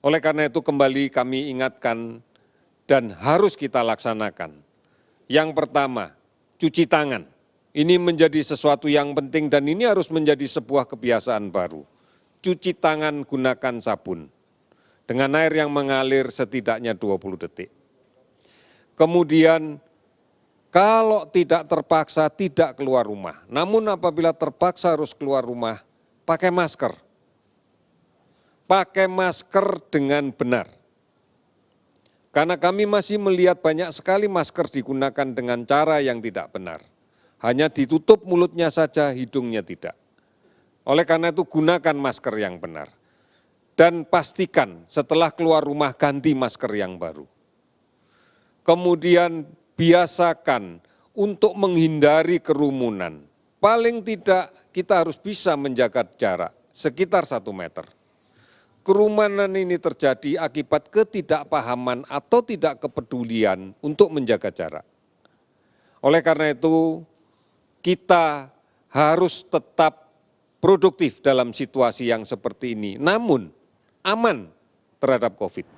Oleh karena itu kembali kami ingatkan dan harus kita laksanakan. Yang pertama, cuci tangan. Ini menjadi sesuatu yang penting dan ini harus menjadi sebuah kebiasaan baru. Cuci tangan gunakan sabun dengan air yang mengalir setidaknya 20 detik. Kemudian kalau tidak terpaksa tidak keluar rumah. Namun apabila terpaksa harus keluar rumah, pakai masker. Pakai masker dengan benar. Karena kami masih melihat banyak sekali masker digunakan dengan cara yang tidak benar. Hanya ditutup mulutnya saja, hidungnya tidak. Oleh karena itu gunakan masker yang benar. Dan pastikan setelah keluar rumah ganti masker yang baru. Kemudian biasakan untuk menghindari kerumunan. Paling tidak kita harus bisa menjaga jarak sekitar 1 meter. Kerumunan ini terjadi akibat ketidakpahaman atau tidak kepedulian untuk menjaga jarak. Oleh karena itu, kita harus tetap produktif dalam situasi yang seperti ini, namun aman terhadap COVID.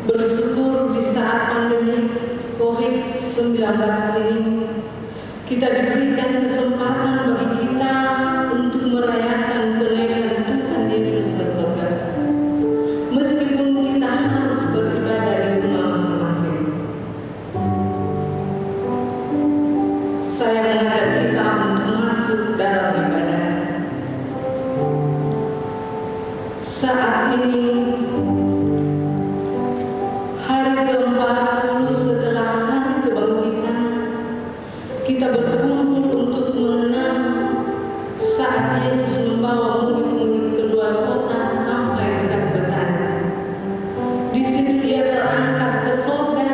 Bersyukur di saat pandemi COVID-19 ini, kita diberikan kesempatan bagi kita untuk merayakan kelahiran Tuhan Yesus ke surga. Meskipun kita harus beribadah di rumah masing-masing. Saya mengajak kita untuk masuk dalam ibadah. Saat ini hari ke-40 setelah hari kebangkitan, kita berkumpul untuk mengenang saat Yesus membawa murid-murid keluar kota sampai dekat Betania. Di situ Dia terangkat ke surga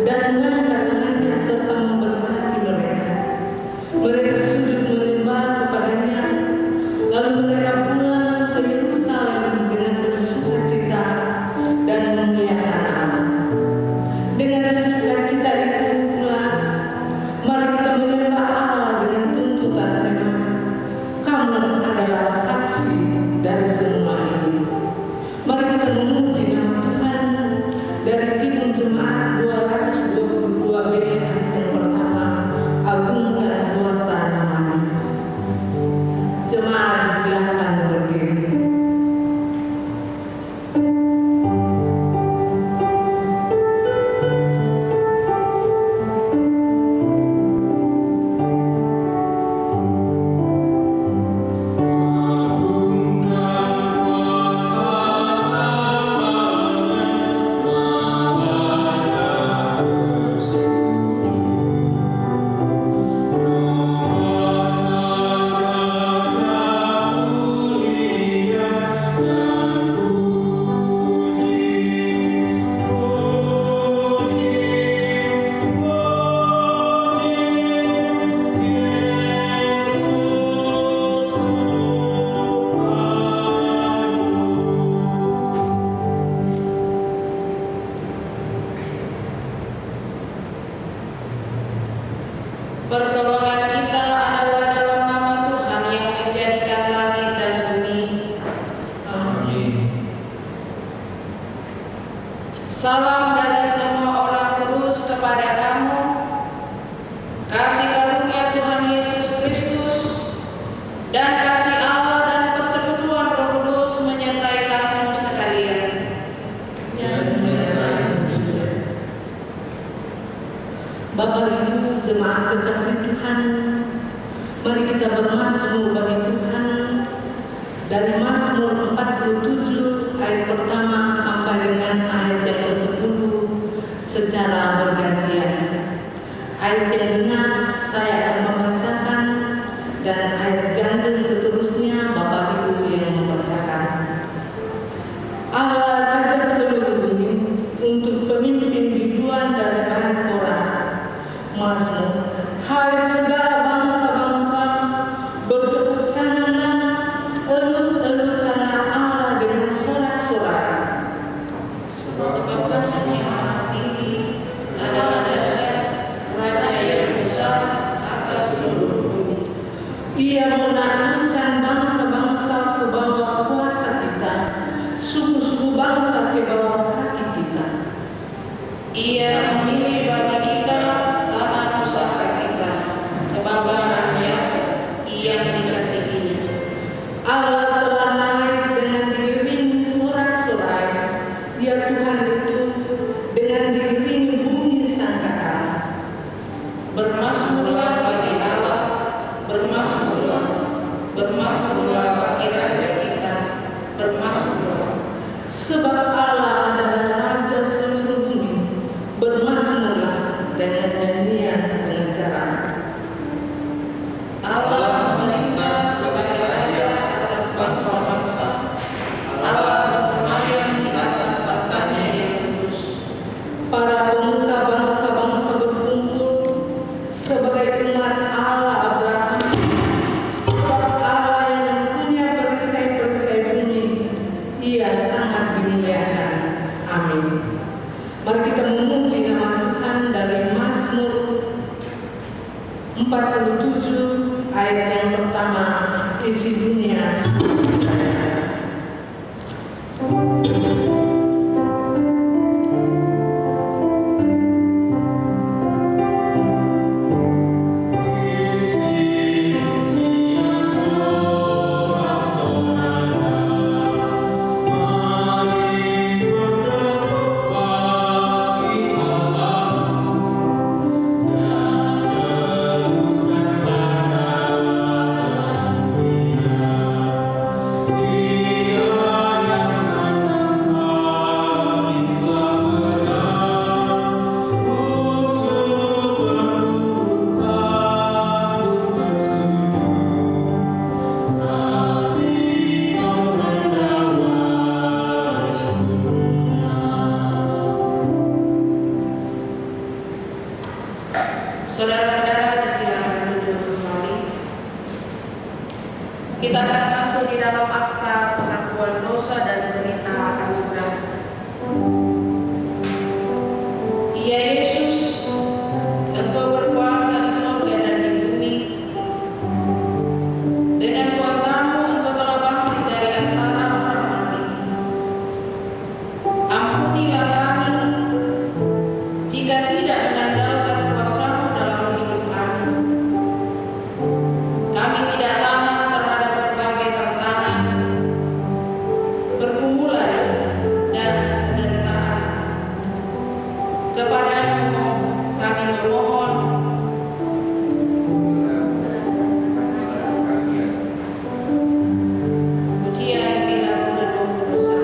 dan mengangkat tangannya serta memberkati mereka. Mereka sujud menyembah kepadanya, lalu mereka pulang ke Yerusalem dengan bersukacita dan memuliakan Allah. Dengan sukacita itu pula, mari kita menyembah Allah dengan tuntutan tema, kamu adalah saksi dari semua ini. Mari kita memuji nama Tuhan dari Kidung Jemaat 222B ayat yang pertama, agungkan kuasa nama-Nya. Jemaat silakan berdiri. Pertolongan kita adalah dalam nama Tuhan yang menjadikan langit dan bumi. Amin. Salam dari semua orang kudus kepada kamu. Kasih karunia Tuhan Yesus Kristus dan kasih Allah dan persekutuan Roh Kudus menyertai kamu sekalian. Bapak Ibu jemaat kekasih Tuhan, mari kita bermazmur bagi Tuhan dari Mazmur 47 ayat pertama sampai dengan ayat yang ke-10 secara bergantian. Ayat yang genap saya akan membacakan dan ayat ganjil seterusnya Bapak Ibu yang membacakan. Allah Raja seluruh bumi, untuk pemimpin biduan dari Bani Korah, Mazmur. Hai segala bangsa-bangsa, bertepuk tanganlah, elut-elutkanlah Allah dengan sorak-sorai. Sebab tangannya amat tinggi, adalah dahsyat, Raja yang besar atas seluruh bumi. Ia menaklukkan bangsa-bangsa ke bawah kuasa kita, suku-suku bangsa ke bawah kaki kita. Ia memilih bagi kita tanah usaha kita, kebanggaan Yakub yang dikasihinya. Allah telah naik dengan diiringi sorak-sorai, ya Tuhan itu dengan diiringi bunyi sangkakala. Bermasmurlah bagi Allah, bermasmurlah, bermasmurlah bagi Raja kita, bermasmurlah. Sebab Allah adalah Raja seluruh bumi, bermasmurlah dengan nyanyian pengajaran. Allah memerintah sebagai Raja atas bangsa-bangsa. Allah bersemayam di atas tahtanya yang kudus. Para pemuka bangsa-bangsa berkumpul sebagai umat Allah Abraham. Sebab Allah yang mempunyai perisai-perisai bumi, Ia sangat dimuliakan. Amin. Mari kita memuji nama Tuhan dari Mazmur 47 ayat yang pertama, isi dunia. Saudara-saudara, disilakan duduk kembali. Kita akan masuk di dalam akta pengakuan dosa dan berita anugerah. Ya Yesus, Engkau berkuasa di surga dan di bumi. Dengan kuasa-Mu Engkau telah bangkit dari antara orang mati. Ampunilah kami jika tidak mengandalkan kuasa-Mu dalam hidup kami. Kami tidak tahan terhadap berbagai tantangan, pergumulan, dan penderitaan. Kepada-Mu kami memohon, pujian bila menunduk dosa.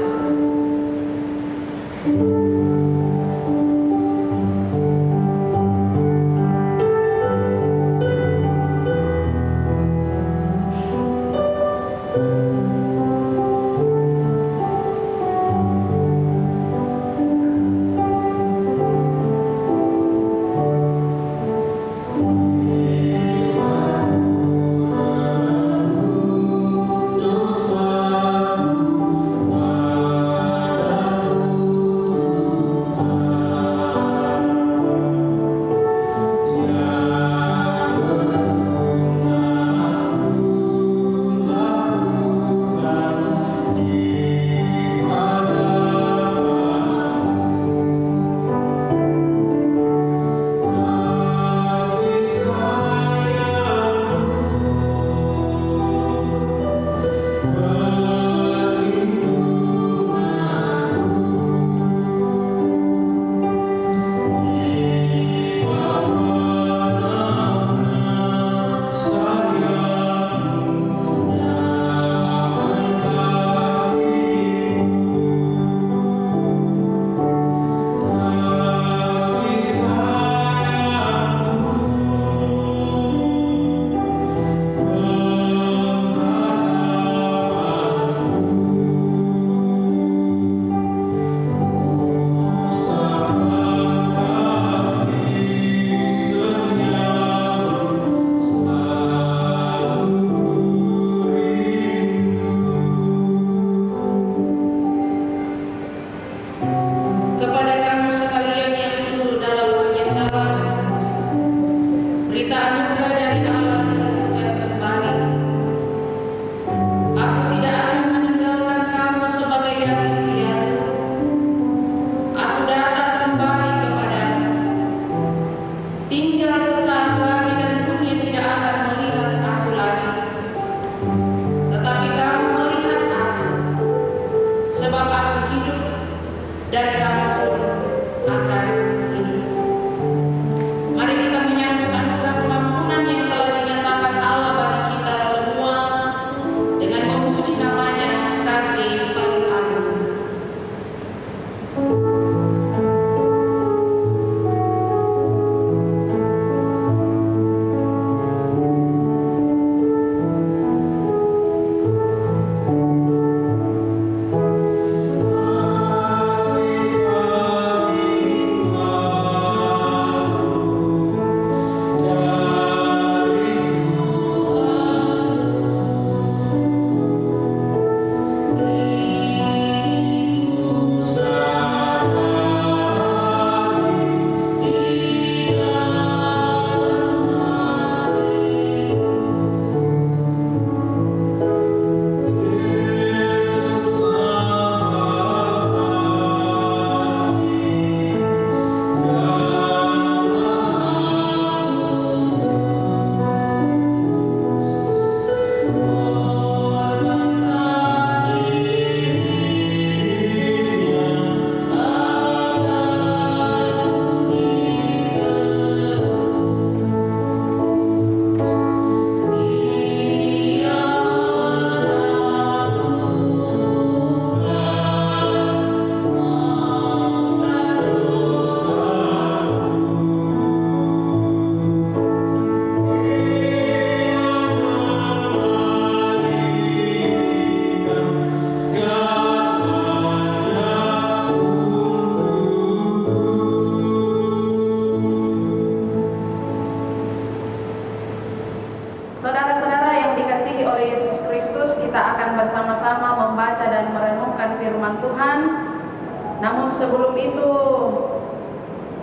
itu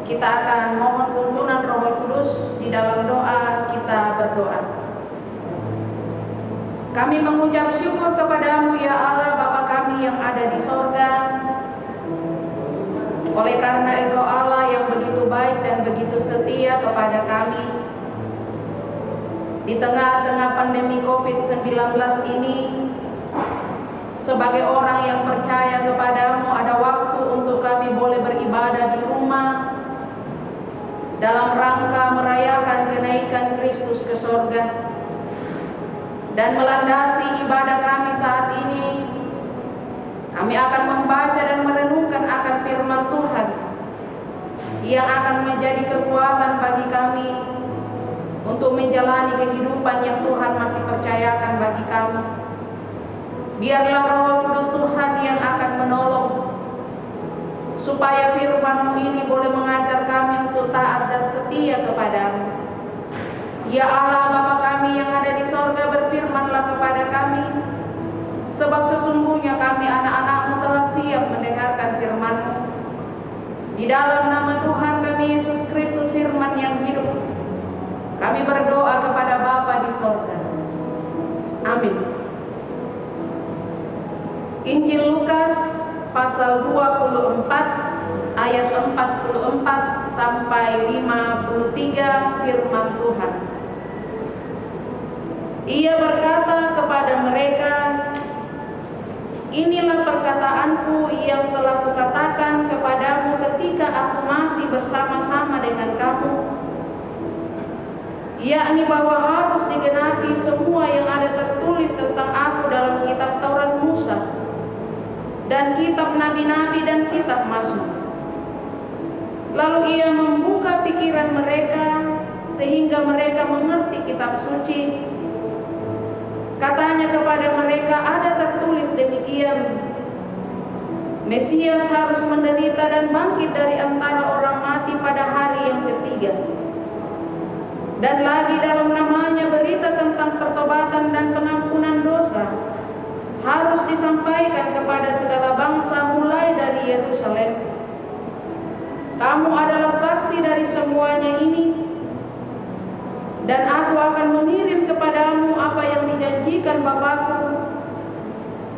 kita akan mohon tuntunan Roh Kudus. Di dalam doa kita berdoa. Kami mengucap syukur kepadamu ya Allah Bapa kami yang ada di sorga, oleh karena Engkau Allah yang begitu baik dan begitu setia kepada kami. Di tengah-tengah pandemi COVID-19 ini, sebagai orang yang percaya kepadamu, ada waktu untuk kami boleh beribadah di rumah dalam rangka merayakan kenaikan Kristus ke sorga. Dan melandasi ibadah kami saat ini, kami akan membaca dan merenungkan akan firman Tuhan yang akan menjadi kekuatan bagi kami untuk menjalani kehidupan yang Tuhan masih percayakan bagi kami. Biarlah Roh Kudus Tuhan yang akan menolong, supaya firman-Mu ini boleh mengajar kami untuk taat dan setia kepadamu. Ya Allah Bapa kami yang ada di sorga, berfirmanlah kepada kami, sebab sesungguhnya kami anak-anak-Mu telah siap mendengarkan firman-Mu. Di dalam nama Tuhan kami Yesus Kristus, firman yang hidup, kami berdoa kepada Bapa di sorga. Amin. Injil Lukas pasal 24 ayat 44 sampai 53, firman Tuhan. Ia berkata kepada mereka, inilah perkataanku yang telah kukatakan kepadamu ketika aku masih bersama-sama dengan kamu, yakni bahwa harus digenapi semua yang ada tertulis tentang aku dalam kitab Taurat Musa dan kitab nabi-nabi dan kitab Mazmur. Lalu ia membuka pikiran mereka sehingga mereka mengerti kitab suci. Katanya kepada mereka, ada tertulis demikian, Mesias harus menderita dan bangkit dari antara orang mati pada hari yang ketiga. Dan lagi dalam namanya berita tentang pertobatan dan pengampunan dosa harus disampaikan kepada segala bangsa mulai dari Yerusalem. Kamu adalah saksi dari semuanya ini, dan aku akan mengirim kepadamu apa yang dijanjikan Bapakku.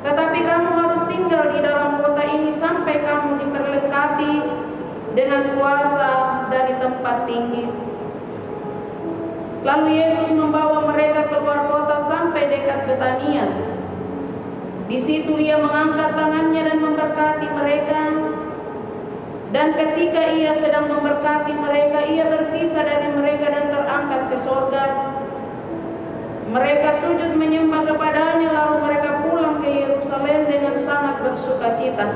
Tetapi kamu harus tinggal di dalam kota ini sampai kamu diperlengkapi dengan kuasa dari tempat tinggi. Lalu Yesus membawa mereka keluar kota sampai dekat Betania. Di situ ia mengangkat tangannya dan memberkati mereka. Dan ketika ia sedang memberkati mereka, ia berpisah dari mereka dan terangkat ke sorga. Mereka sujud menyembah kepadanya, lalu mereka pulang ke Yerusalem dengan sangat bersukacita.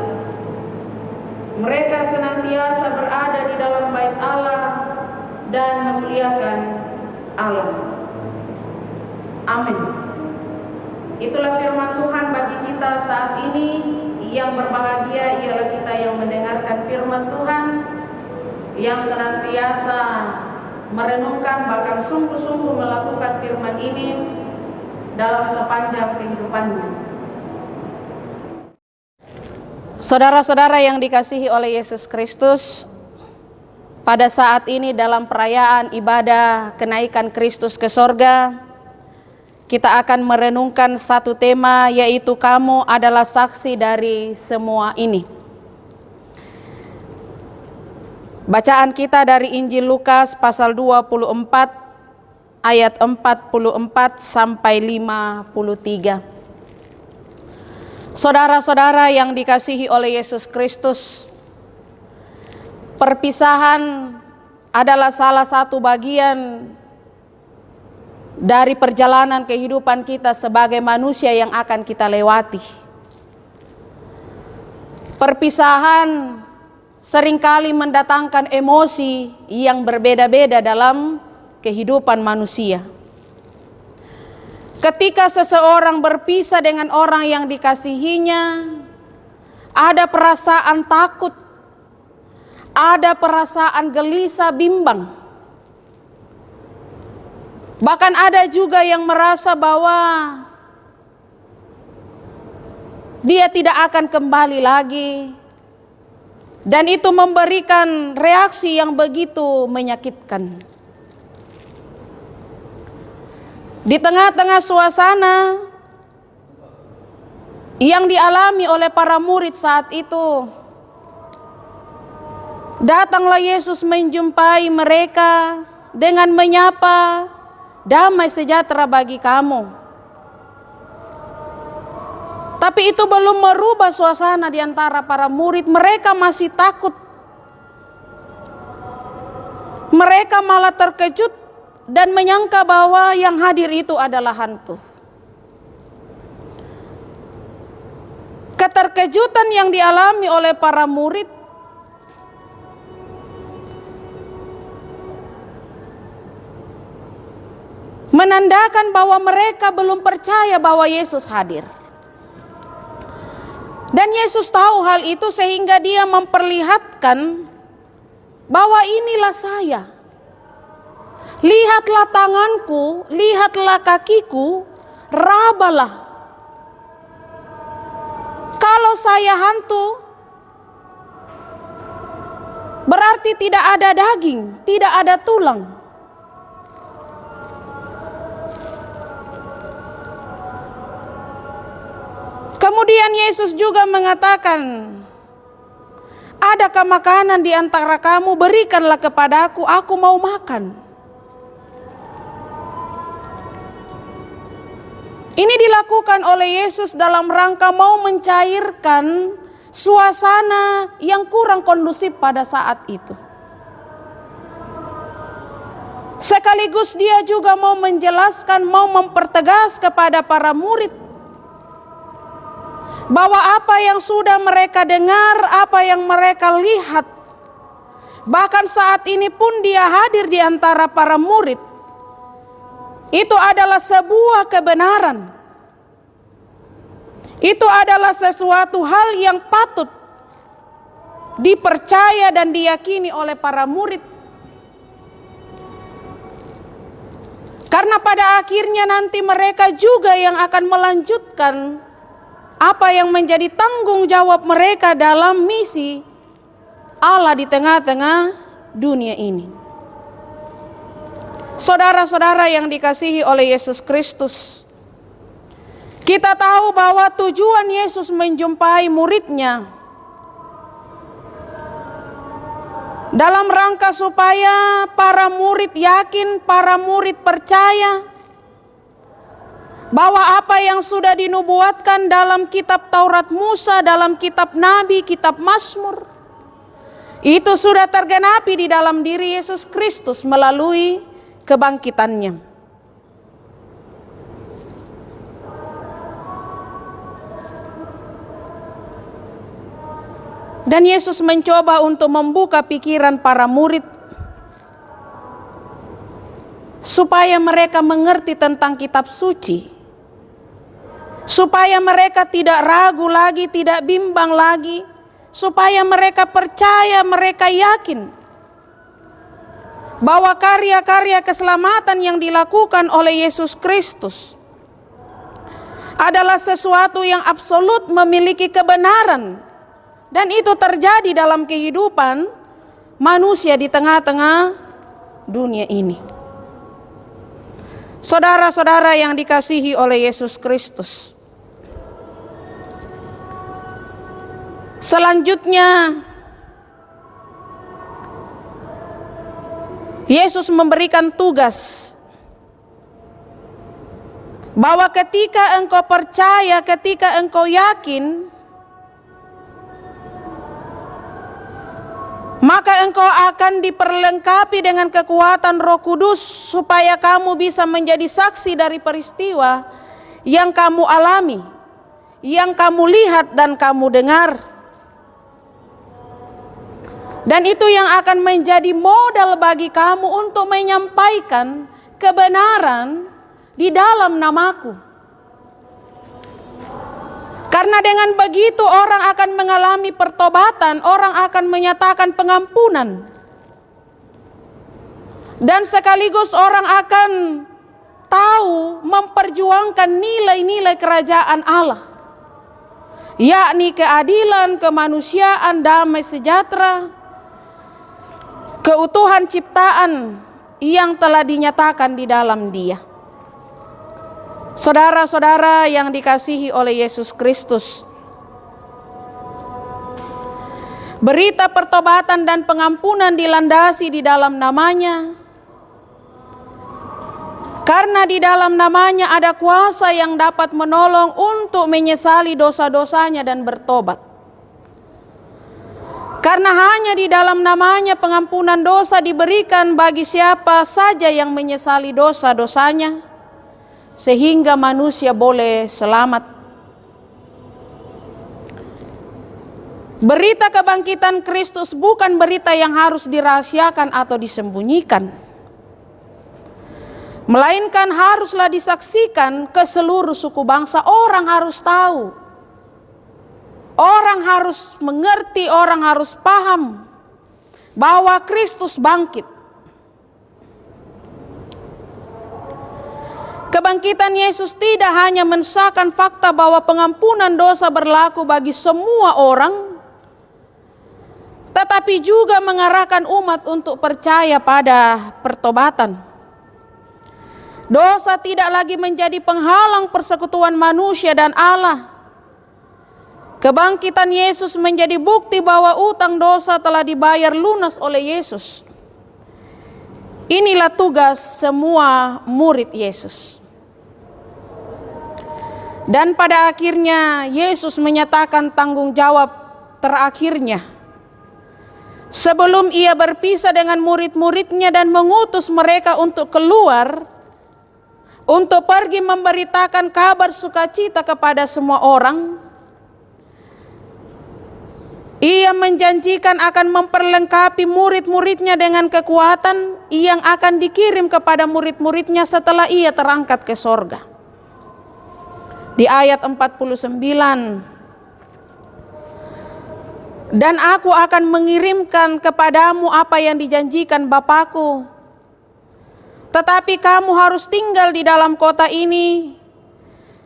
Mereka senantiasa berada di dalam bait Allah dan memuliakan Allah. Amin. Itulah firman Tuhan bagi kita saat ini. Yang berbahagia ialah kita yang mendengarkan firman Tuhan, yang senantiasa merenungkan bahkan sungguh-sungguh melakukan firman ini dalam sepanjang kehidupannya. Saudara-saudara yang dikasihi oleh Yesus Kristus, pada saat ini dalam perayaan ibadah kenaikan Kristus ke sorga, kita akan merenungkan satu tema, yaitu kamu adalah saksi dari semua ini. Bacaan kita dari Injil Lukas pasal 24 ayat 44 sampai 53. Saudara-saudara yang dikasihi oleh Yesus Kristus, perpisahan adalah salah satu bagian dari perjalanan kehidupan kita sebagai manusia yang akan kita lewati. Perpisahan seringkali mendatangkan emosi yang berbeda-beda dalam kehidupan manusia. Ketika seseorang berpisah dengan orang yang dikasihinya, ada perasaan takut, ada perasaan gelisah, bimbang. Bahkan ada juga yang merasa bahwa dia tidak akan kembali lagi Dan itu memberikan reaksi yang begitu menyakitkan. Di tengah-tengah suasana yang dialami oleh para murid saat itu, datanglah Yesus menjumpai mereka dengan menyapa, "Damai sejahtera bagi kamu." Tapi itu belum merubah suasana di antara para murid. Mereka masih takut. Mereka malah terkejut dan menyangka bahwa yang hadir itu adalah hantu. Keterkejutan yang dialami oleh para murid menandakan bahwa mereka belum percaya bahwa Yesus hadir. Dan Yesus tahu hal itu sehingga dia memperlihatkan bahwa inilah saya. Lihatlah tanganku, lihatlah kakiku, rabalah. Kalau saya hantu, berarti tidak ada daging, tidak ada tulang. Kemudian Yesus juga mengatakan, "Adakah makanan di antara kamu? Berikanlah kepadaku, aku mau makan." Ini dilakukan oleh Yesus dalam rangka mau mencairkan suasana yang kurang kondusif pada saat itu. Sekaligus dia juga mau menjelaskan, mau mempertegas kepada para murid bahwa apa yang sudah mereka dengar, apa yang mereka lihat, bahkan saat ini pun dia hadir di antara para murid, itu adalah sebuah kebenaran. Itu adalah sesuatu hal yang patut dipercaya dan diyakini oleh para murid. Karena pada akhirnya nanti mereka juga yang akan melanjutkan apa yang menjadi tanggung jawab mereka dalam misi Allah di tengah-tengah dunia ini. Saudara-saudara yang dikasihi oleh Yesus Kristus, kita tahu bahwa tujuan Yesus menjumpai muridnya dalam rangka supaya para murid yakin, para murid percaya bahwa apa yang sudah dinubuatkan dalam kitab Taurat Musa, dalam kitab Nabi, kitab Mazmur, itu sudah tergenapi di dalam diri Yesus Kristus melalui kebangkitannya. Dan Yesus mencoba untuk membuka pikiran para murid supaya mereka mengerti tentang kitab suci, supaya mereka tidak ragu lagi, tidak bimbang lagi, supaya mereka percaya, mereka yakin bahwa karya-karya keselamatan yang dilakukan oleh Yesus Kristus adalah sesuatu yang absolut memiliki kebenaran, dan itu terjadi dalam kehidupan manusia di tengah-tengah dunia ini. Saudara-saudara yang dikasihi oleh Yesus Kristus, selanjutnya Yesus memberikan tugas bahwa ketika engkau percaya, ketika engkau yakin, maka engkau akan diperlengkapi dengan kekuatan Roh Kudus supaya kamu bisa menjadi saksi dari peristiwa yang kamu alami, yang kamu lihat dan kamu dengar. Dan itu yang akan menjadi modal bagi kamu untuk menyampaikan kebenaran di dalam namaku. Karena dengan begitu orang akan mengalami pertobatan, orang akan menyatakan pengampunan. Dan sekaligus orang akan tahu memperjuangkan nilai-nilai kerajaan Allah. yakni keadilan, kemanusiaan, damai sejahtera, keutuhan ciptaan yang telah dinyatakan di dalam Dia. Saudara-saudara yang dikasihi oleh Yesus Kristus, berita pertobatan dan pengampunan dilandasi di dalam namanya, karena di dalam namanya ada kuasa yang dapat menolong untuk menyesali dosa-dosanya dan bertobat. Karena hanya di dalam namanya pengampunan dosa diberikan bagi siapa saja yang menyesali dosa-dosanya, sehingga manusia boleh selamat. Berita kebangkitan Kristus bukan berita yang harus dirahasiakan atau disembunyikan, melainkan haruslah disaksikan ke seluruh suku bangsa. Orang harus tahu, orang harus mengerti, orang harus paham bahwa Kristus bangkit. Kebangkitan Yesus tidak hanya mensahkan fakta bahwa pengampunan dosa berlaku bagi semua orang, tetapi juga mengarahkan umat untuk percaya pada pertobatan. Dosa tidak lagi menjadi penghalang persekutuan manusia dan Allah. Kebangkitan Yesus menjadi bukti bahwa utang dosa telah dibayar lunas oleh Yesus. Inilah tugas semua murid Yesus. Dan pada akhirnya Yesus menyatakan tanggung jawab terakhirnya sebelum Ia berpisah dengan murid-muridnya dan mengutus mereka untuk keluar, untuk pergi memberitakan kabar sukacita kepada semua orang. Ia menjanjikan akan memperlengkapi murid-muridnya dengan kekuatan yang akan dikirim kepada murid-muridnya setelah Ia terangkat ke sorga. Di ayat 49, dan aku akan mengirimkan kepadamu apa yang dijanjikan Bapa-Ku, tetapi kamu harus tinggal di dalam kota ini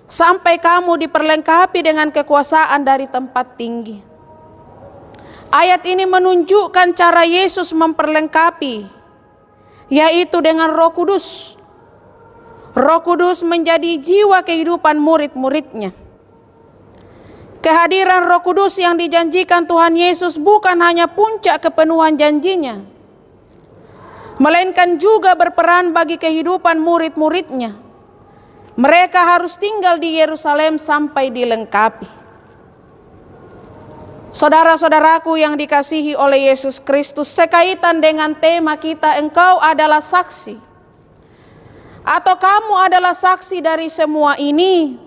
sampai kamu diperlengkapi dengan kekuasaan dari tempat tinggi. Ayat ini menunjukkan cara Yesus memperlengkapi, yaitu dengan Roh Kudus. Roh Kudus menjadi jiwa kehidupan murid-muridnya. Kehadiran Roh Kudus yang dijanjikan Tuhan Yesus bukan hanya puncak kepenuhan janjinya, melainkan juga berperan bagi kehidupan murid-muridnya. Mereka harus tinggal di Yerusalem sampai dilengkapi. Saudara-saudaraku yang dikasihi oleh Yesus Kristus, sekaitan dengan tema kita, engkau adalah saksi, atau kamu adalah saksi dari semua ini.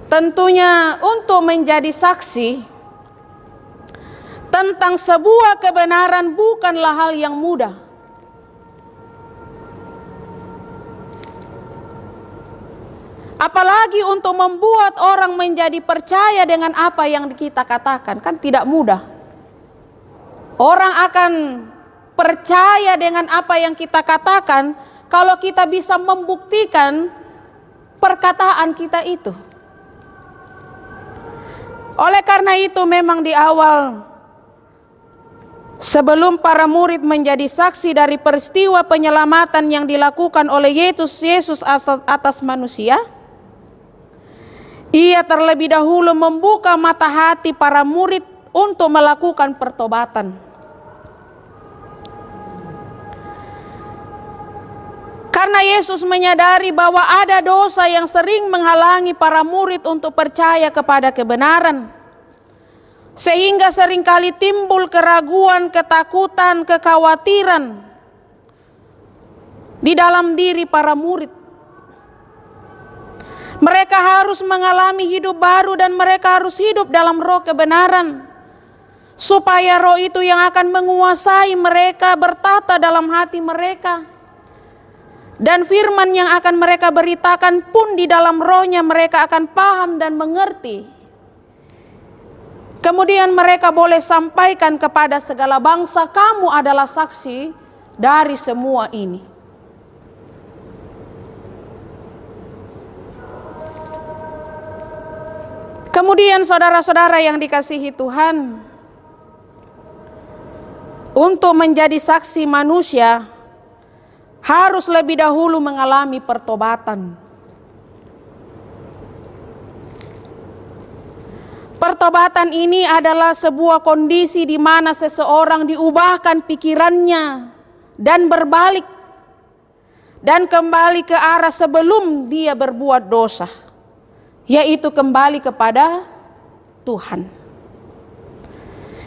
Tentunya untuk menjadi saksi tentang sebuah kebenaran bukanlah hal yang mudah. Apalagi untuk membuat orang menjadi percaya dengan apa yang kita katakan, kan tidak mudah. Orang akan percaya dengan apa yang kita katakan kalau kita bisa membuktikan perkataan kita itu. Oleh karena itu memang di awal, sebelum para murid menjadi saksi dari peristiwa penyelamatan yang dilakukan oleh Yesus atas manusia, Ia terlebih dahulu membuka mata hati para murid untuk melakukan pertobatan. Karena Yesus menyadari bahwa ada dosa yang sering menghalangi para murid untuk percaya kepada kebenaran, sehingga seringkali timbul keraguan, ketakutan, kekhawatiran di dalam diri para murid. Mereka harus mengalami hidup baru dan mereka harus hidup dalam roh kebenaran, supaya roh itu yang akan menguasai mereka, bertata dalam hati mereka. Dan firman yang akan mereka beritakan pun di dalam rohnya mereka akan paham dan mengerti. Kemudian mereka boleh sampaikan kepada segala bangsa, kamu adalah saksi dari semua ini. Kemudian saudara-saudara yang dikasihi Tuhan, untuk menjadi saksi manusia harus lebih dahulu mengalami pertobatan. Pertobatan ini adalah sebuah kondisi di mana seseorang diubahkan pikirannya dan berbalik dan kembali ke arah sebelum dia berbuat dosa, yaitu kembali kepada Tuhan.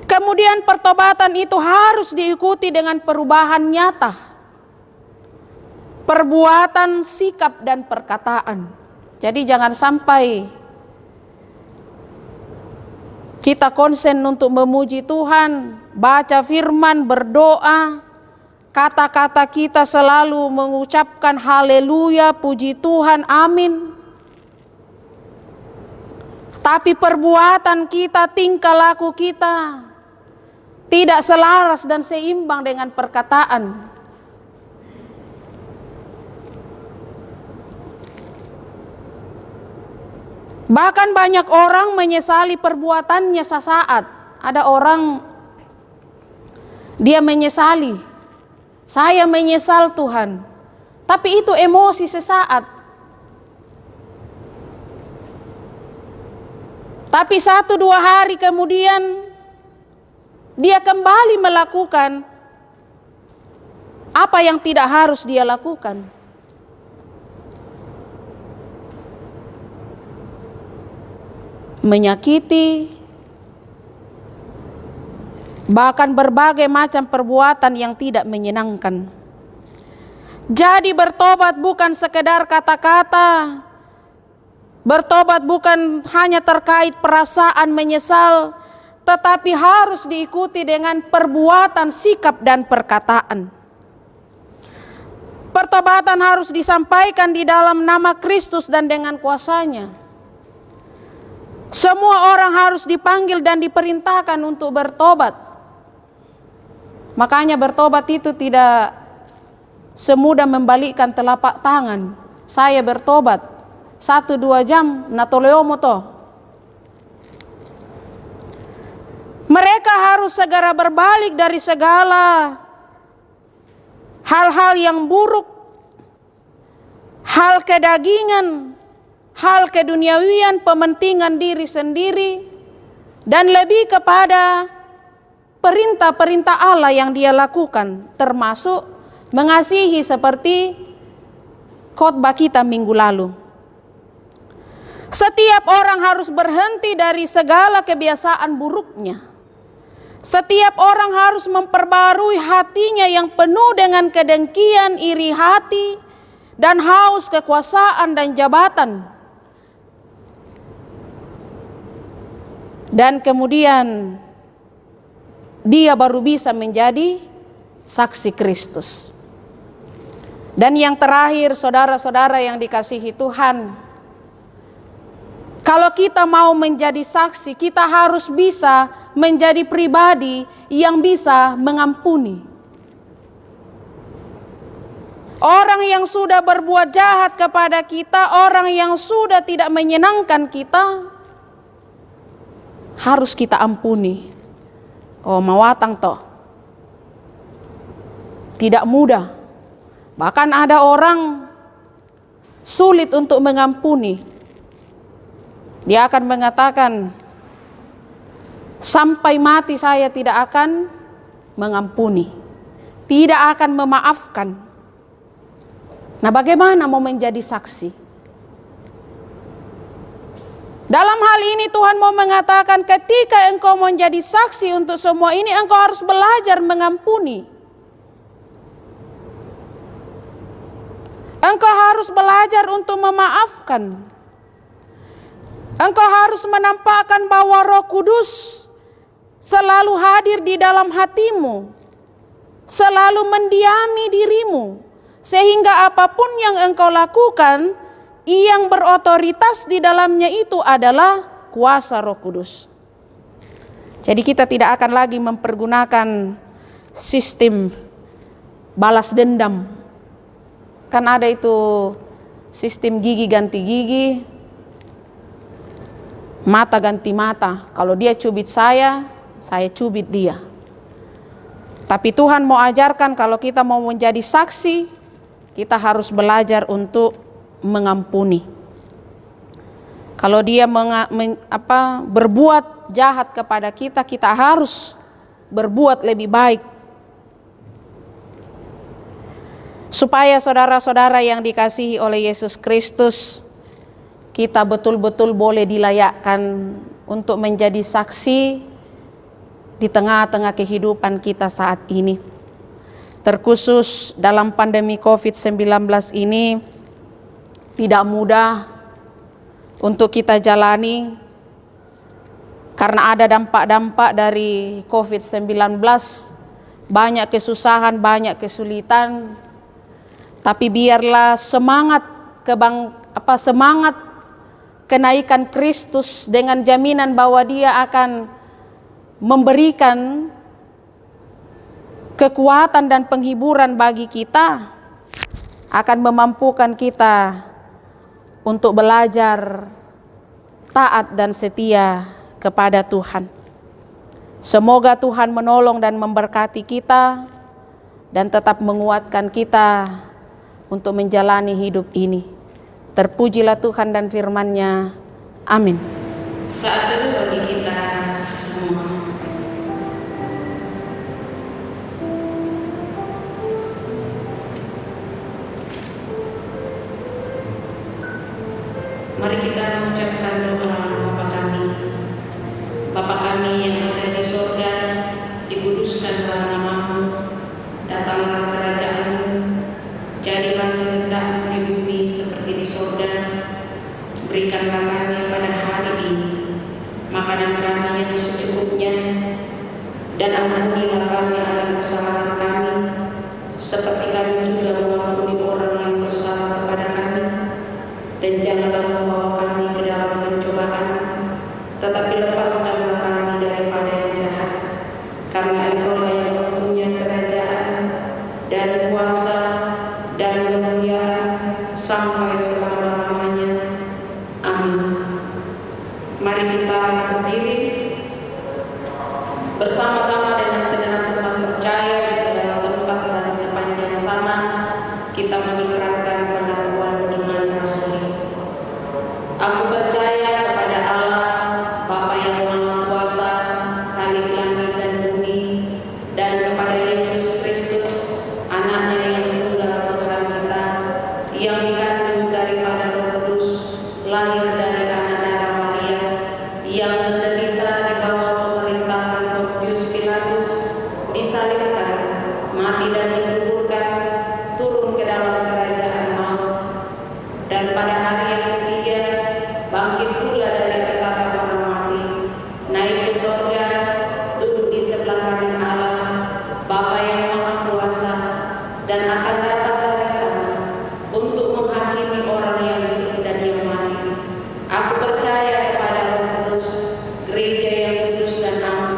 Kemudian pertobatan itu harus diikuti dengan perubahan nyata, perbuatan, sikap, dan perkataan. Jadi jangan sampai kita konsen untuk memuji Tuhan, baca firman, berdoa, kata-kata kita selalu mengucapkan haleluya, puji Tuhan, amin. Tapi perbuatan kita, tingkah laku kita tidak selaras dan seimbang dengan perkataan. Bahkan banyak orang menyesali perbuatannya sesaat. Ada orang dia menyesali, saya menyesal Tuhan, tapi itu emosi sesaat. Tapi 1-2 hari kemudian dia kembali melakukan apa yang tidak harus dia lakukan. Menyakiti, bahkan berbagai macam perbuatan yang tidak menyenangkan. Jadi bertobat bukan sekedar kata-kata, bertobat bukan hanya terkait perasaan menyesal, tetapi harus diikuti dengan perbuatan, sikap, dan perkataan. Pertobatan harus disampaikan di dalam nama Kristus dan dengan kuasanya. Semua orang harus dipanggil dan diperintahkan untuk bertobat. Makanya bertobat itu tidak semudah membalikkan telapak tangan. Saya bertobat 1-2 jam natoleomo toh. Mereka harus segera berbalik dari segala hal-hal yang buruk, hal kedagingan, hal keduniawian, pementingan diri sendiri, dan lebih kepada perintah-perintah Allah yang dia lakukan, termasuk mengasihi seperti khotbah kita minggu lalu. Setiap orang harus berhenti dari segala kebiasaan buruknya. Setiap orang harus memperbarui hatinya yang penuh dengan kedengkian, iri hati, dan haus kekuasaan dan jabatan. Dan kemudian dia baru bisa menjadi saksi Kristus. Dan yang terakhir, saudara-saudara yang dikasihi Tuhan, kalau kita mau menjadi saksi, kita harus bisa menjadi pribadi yang bisa mengampuni. Orang yang sudah berbuat jahat kepada kita, orang yang sudah tidak menyenangkan kita, harus kita ampuni. Oh, mawatang toh. Tidak mudah. Bahkan ada orang sulit untuk mengampuni. Dia akan mengatakan, sampai mati saya tidak akan mengampuni, tidak akan memaafkan. Nah, bagaimana mau menjadi saksi? Dalam hal ini Tuhan mau mengatakan, ketika engkau menjadi saksi untuk semua ini, engkau harus belajar mengampuni. Engkau harus belajar untuk memaafkan. Engkau harus menampakkan bahwa Roh Kudus selalu hadir di dalam hatimu, selalu mendiami dirimu, sehingga apapun yang engkau lakukan, yang berotoritas di dalamnya itu adalah kuasa Roh Kudus. Jadi kita tidak akan lagi mempergunakan sistem balas dendam. Kan ada itu sistem gigi ganti gigi. Mata ganti mata. Kalau dia cubit saya cubit dia. Tapi Tuhan mau ajarkan kalau kita mau menjadi saksi, kita harus belajar untuk mengampuni. Kalau dia berbuat jahat kepada kita, kita harus berbuat lebih baik. Supaya saudara-saudara yang dikasihi oleh Yesus Kristus, kita betul-betul boleh dilayakkan untuk menjadi saksi di tengah-tengah kehidupan kita saat ini. Terkhusus dalam pandemi COVID-19 ini tidak mudah untuk kita jalani karena ada dampak-dampak dari COVID-19, banyak kesusahan, banyak kesulitan. Tapi biarlah semangat kenaikan Kristus dengan jaminan bahwa Dia akan memberikan kekuatan dan penghiburan bagi kita, akan memampukan kita untuk belajar taat dan setia kepada Tuhan. Semoga Tuhan menolong dan memberkati kita dan tetap menguatkan kita untuk menjalani hidup ini. Terpujilah Tuhan dan firman-Nya. Amin. Saat itu bagi kita semua. Mari kita mengucapkan doa Bapa kami. Bapa kami yang ada di surga, dikuduskanlah nama-Mu, datanglah kerajaan-Mu, jadilah kehendak-Mu di bumi seperti di surga. Berikanlah kami pada hari ini makanan kami yang secukupnya, dan ampunilah kami akan kesalahan kami, seperti kami juga mengampuni orang yang bersalah kepada kami. Dan janganlah membawa kami ke dalam pencobaan, tetapi lepaskanlah kami daripada yang jahat. Karena Engkau-lah yang mempunyai kerajaan dan kuasa dan kemuliaan sampai selama-lamanya. Amin. Mari kita berdiri bersama-sama dengan segenap umat percaya di segala tempat dan sepanjang zaman. Kita mengikrarkan pengakuan iman rasuli. Aku percaya kepada Allah, Bapa yang Maha Kuasa, Khalik langit dan bumi, dan kepada Yesus Kristus, Anaknya yang tunggal Tuhan kita, yang dikandung daripada Roh Kudus, lahir dari anak darah Maria, yang menderita di bawah pemerintahan Pontius Pilatus, disalibkan, mati dan dikuburkan, turun ke dalam kerajaan maut, dan pada hari yang ketiga bangkit pula dari antara orang mati, naik ke surga, duduk di sebelah kanan Allah, Bapa yang Maha Kuasa, dan akan datang dari sana untuk menghakimi orang yang hidup dan yang mati. Aku percaya kepada Roh Kudus, gereja yang kudus dan aman,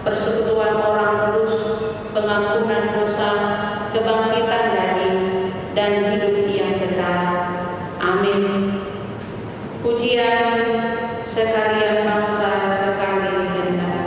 persekutuan orang kudus, pengampunan dosa, kebangkitan daging, dan hidup yang kekal. Amin. Pujian sekalian bangsa sekalian hendak.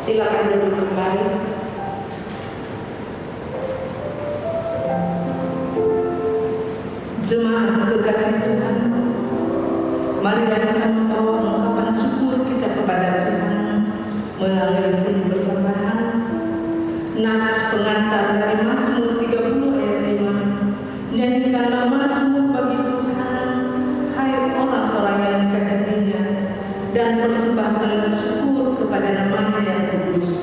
Silakan duduk kembali. Jemaat kekasih Tuhan, marilah kita membawa ungkapan syukur kita kepada Tuhan melalui penuh persembahan. Nats pengantar dari Mazmur 30 ayat 5. Nyanyikanlah mazmur bagi Tuhan, hai orang-orang yang dikasihinya, dan persembahkanlah syukur kepada nama-Nya yang kudus.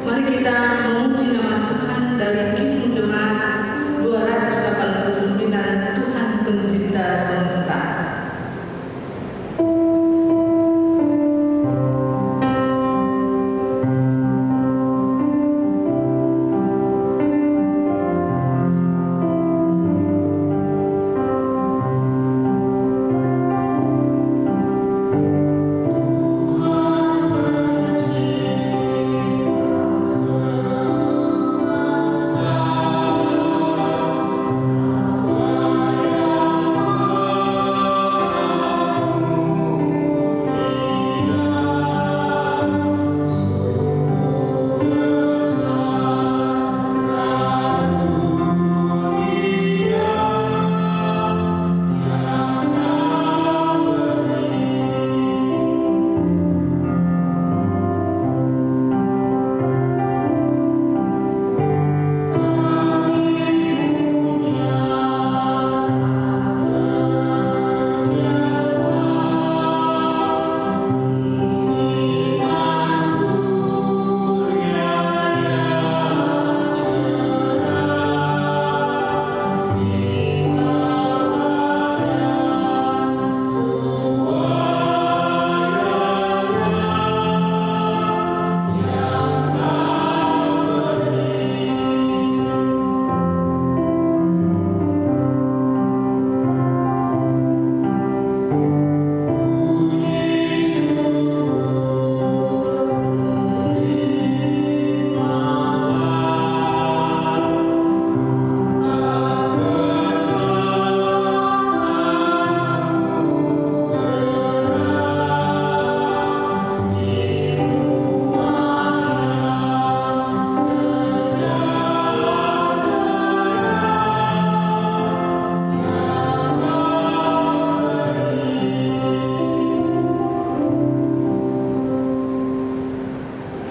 Mari kita memuji nama Tuhan dari Injil Jemaat 289, Tuhan Pencipta semesta.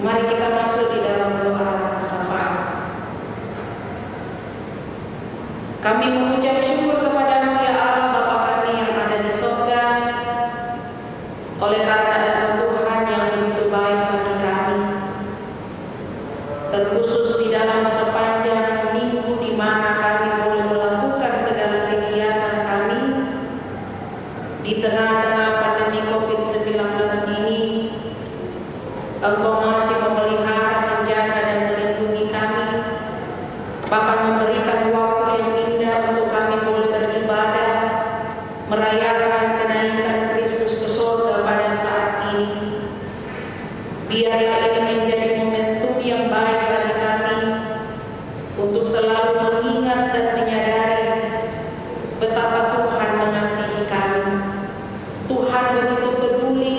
Mari kita masuk di dalam doa syafaat. Kami mengucap syukur kepada-Mu ya Allah Bapa kami yang ada di surga, oleh karena Engkau Tuhan yang begitu baik bagi kami, terkhusus di dalam sepanjang minggu di mana kami boleh melakukan segala kegiatan kami di tengah-tengah pandemi COVID-19 ini. Engkau masih memelihara, menjaga dan melindungi kami, bahkan memberikan waktu yang indah untuk kami boleh beribadah, merayakan kenaikan Kristus ke surga pada saat ini. Biarlah ini menjadi momentum yang baik bagi kami untuk selalu mengingat dan menyadari betapa Tuhan mengasihi kami. Tuhan begitu peduli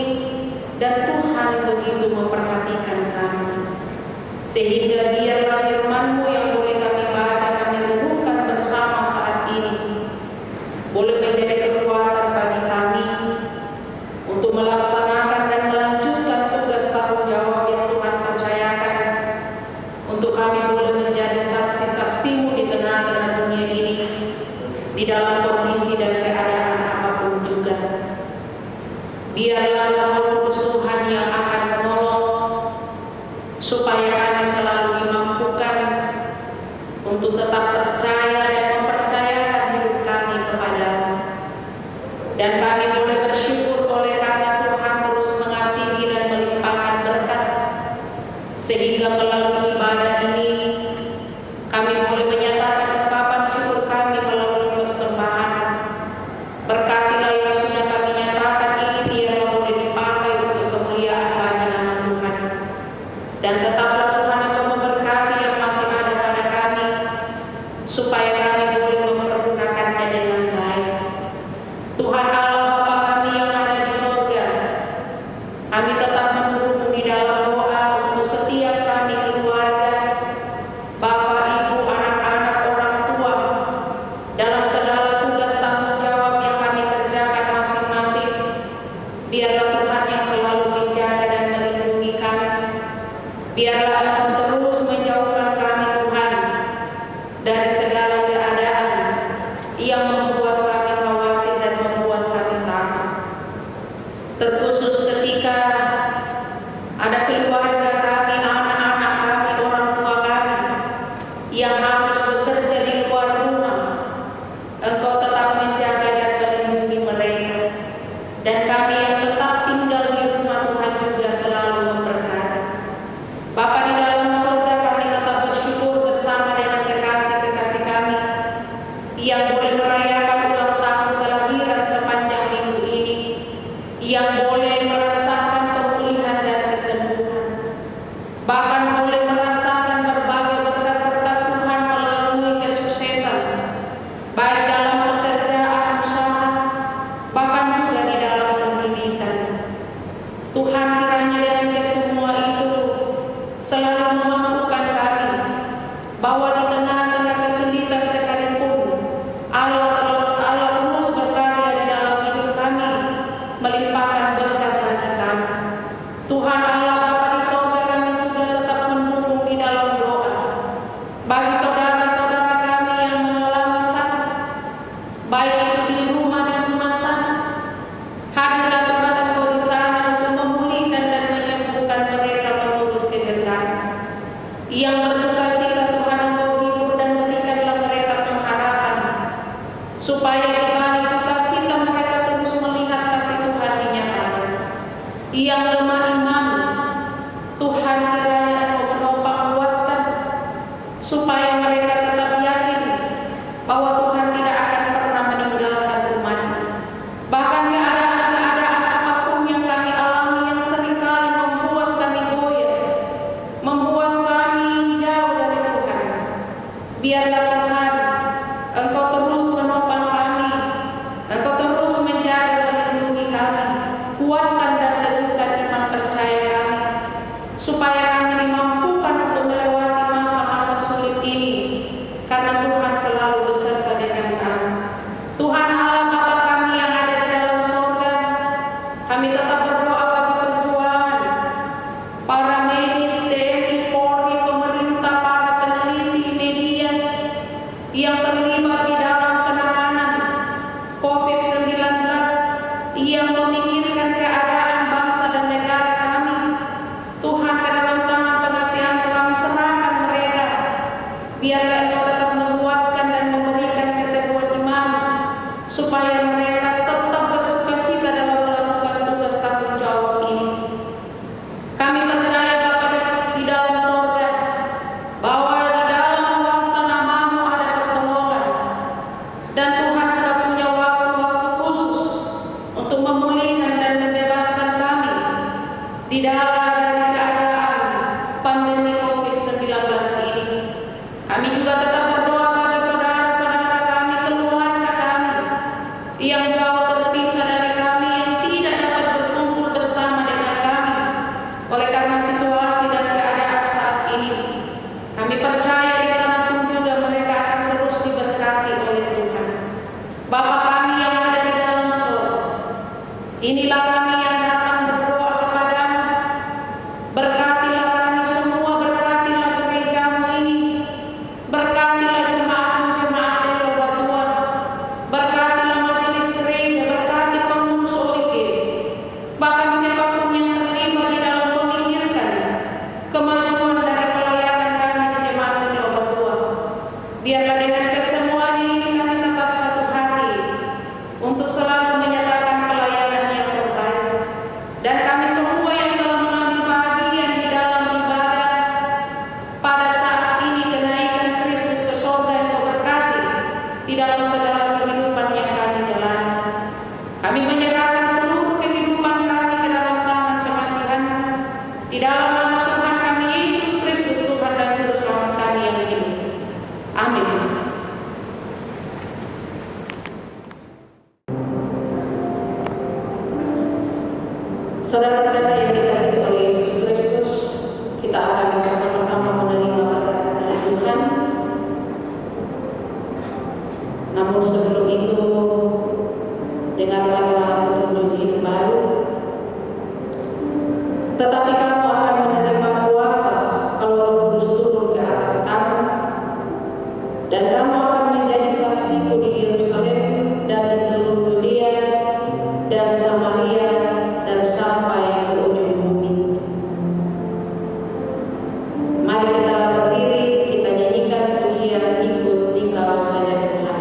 dan Tuhan begitu memperhatikan kami. Sehingga biarlah firman-Mu yang boleh kami baca, kami renungkan bersama saat ini, boleh menjadi kekuatan bagi kami untuk melaksanakan dan melanjutkan tugas tanggung jawab yang Tuhan percayakan, untuk kami boleh menjadi saksi-saksi-Mu di tengah-tengah dunia ini, di dalam kondisi dan keadaan apapun juga. Biarlah Roh Kudus Tuhan yang akan menolong supaya kami selalu dimampukan untuk tetap percaya dan mempercayakan hidup kami kepada-Mu. Dan kami boleh bersyukur oleh karena Tuhan terus mengasihi dan melimpahkan berkat, sehingga melalui ibadah ini kami boleh menyatakan ungkapan syukur kami melalui persembahan. Berkatilah yang sudah kami nyatakan ini, biarlah boleh dipakai untuk kemuliaan bagi nama Tuhan. Dan tetaplah Tuhan Engkau memberkati yang masih ada pada kami, Tuhan yang selalu menjaga dan melindungi kami. Biarlah Engkau terus menjauhkan kami Tuhan dari segala keadaan yang membuat kami khawatir dan membuat kami takut. Terkhusus ketika ada keluarga kami, anak-anak kami, orang tua kami yang harus bekerja di luar rumah, Engkau tetap menjaga dan melindungi mereka. Dan kami yang tetap tinggal di rumah Tuhan juga selalu memberkati. Bapa di dalam surga, kami tetap bersyukur bersama dengan kekasih-kekasih kami yang boleh merayakan ulang tahun kelahiran sepanjang minggu ini, yang boleh merasakan pemulihan dan kesembuhan, bahkan boleh merasakan berbagai berkat-berkat Tuhan melalui kesuksesan, baik dalam pekerjaan, usaha, bahkan juga di dalam pendidikan. Tuhan, kiranya dengan kesemua itu selalu memampukan kami bahwa di tengah-tengah kesulitan sekalipun Allah terus berkarya di dalam hidup kami, melimpahkan berkat bagi kami. Tuhan Allah Bapa di sorga, kami juga tetap mendukung di dalam doa bagi saudara-saudara kami yang mengalami sakit, baik itu di rumah sakit. Hadirlah Tuhan Engkau di sana untuk memulihkan dan menyembuhkan mereka menurut kehendak. Yang berduka cita Tuhan Engkau hibur dan berikanlah mereka pengharapan, supaya di balik duka cita mereka terus melihat kasih Tuhan dinyatakan. Yang lemah iman, Tuhan kiranya Engkau menopang kuatkan, supaya mereka tetap yakin bahwa Tuhan tidak akan pernah meninggalkan umat-Nya. Bahkan keadaan-keadaan apapun yang kami alami yang seringkali membuat kami goyah, membuat kami jauh dari Tuhan, biarlah Tuhan Engkau terus menopang kami, Engkau terus menjaga dan melindungi kami, kuatkan dan teguhkan iman percaya kami, supaya kami dimampukan untuk melewati masa-masa sulit ini, karena Tuhan selalu beserta dengan kami. Tuhan Allah Bapa kami yang ada di dalam surga, kami tetap berdoa bagi perjuangan para medis, TNI, Polri, pemerintah, para peneliti, media yang terlibat di dalam penanganan COVID-19, yang memikirkan keadaan bangsa dan negara kami. Tuhan, ke dalam tangan pengasihan kami serahkan mereka. Biarlah Engkau tetap menguatkan dan memberikan keteguhan iman, supaya mereka tetap bersukacita dalam melakukan tugas tanggung jawab ini. Kami percaya Bapa di dalam surga, bahwa di dalam kuasa nama-Mu ada pertolongan, dan Tuhan sudah punya waktu-waktu khusus untuk memulihkan dan membebaskan kami di dalam dari keadaan pandemi COVID-19 ini. Kami juga tetap berdoa bagi saudara-saudara kami, keluarga kami yang jauh terpisah dari kami, yang tidak dapat berkumpul bersama dengan kami oleh karena situasi dan keadaan saat ini. Kami percaya di sana pun juga mereka akan terus diberkati oleh Tuhan. Bapa kami yang ada di dalam surga, inilah kami yang datang berdoa kepada-Mu. Berkatilah kami semua, berkatilah gereja-Mu ini, berkatilah jemaat-Mu di Loba Tua, berkatilah majelis gereja, berkati pengurus OIG, bahkan siapapun yang terlibat di dalam memikirkan kemajuan dari pelayanan kami di jemaat di Loba Tua. Biarlah dengan kesemuaan ini kami tetap satu hati untuk selalu menyatakan pelayanan yang terbaik. Dan kami semua yang telah mengambil bagian di dalam ibadah pada saat ini, kenaikan Kristus ke surga yang Kau berkati di dalam segala kehidupan yang kami jalani. Kami menyerahkan seluruh kehidupan kami ke dalam tangan pengasihan-Mu, di dalam nama Tuhan kami Yesus Kristus, Tuhan dan Juru Selamat kami yang hidup. Amin. Saudara-saudara yang dikasihi oleh Yesus Kristus, kita akan bersama-sama menerima berkat dari Tuhan. Namun sebelum itu, dengarkanlah petunjuk hidup baru Tetapi kamu akan menerima kuasa kalau Roh Kudus turun ke atas kamu, dan kamu akan menjadi saksiku di Yerusalem dan di seluruh Yudea dan Samaria dan sampai ke ujung bumi. Mari kita berdiri, kita nyanyikan pujian ikut Engkau saja Tuhan.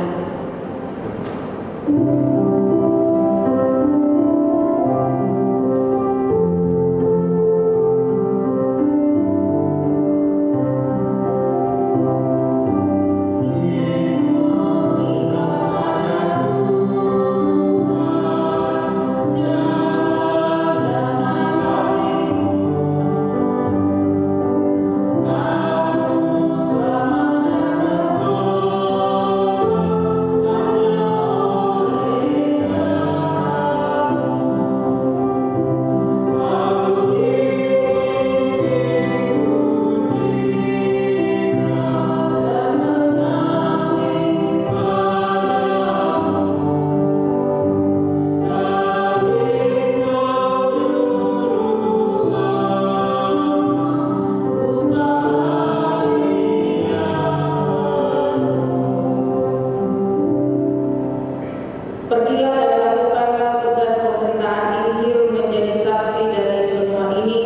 Pergilah dan lakukanlah tugas pemberitaan Injil menjadi saksi dari semua ini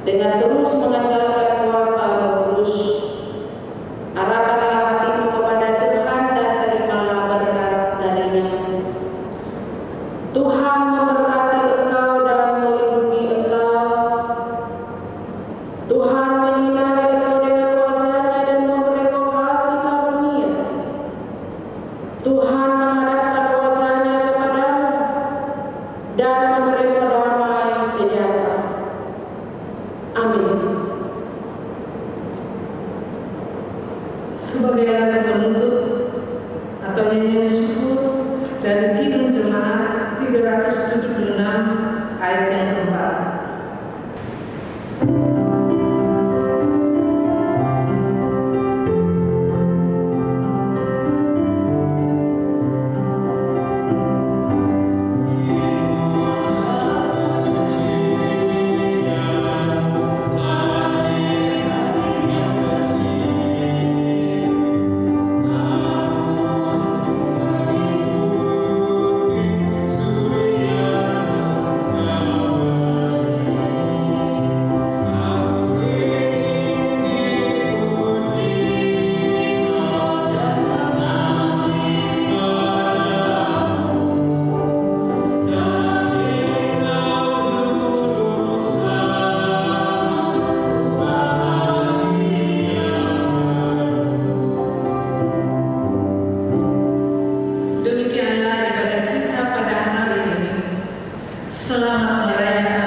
dengan terus mengandalkan kuasa Roh Kudus. Arahkanlah hatimu kepada Tuhan dan terimalah berkat darinya. Tuhan memberkati engkau dan melindungi engkau. Tuhan menyinari engkau dengan wajah-Nya dan memberi engkau kasih karunia. Tuhan menghadapkan wajah-Nya kepadamu dan memberi damai sejahtera. Amin. Sebagai lagu penutup atau nyanyian syukur dari Kidung Jemaat 376 ayat yang keempat. Demikianlah ibadah kita pada hari ini. Selamat merayakan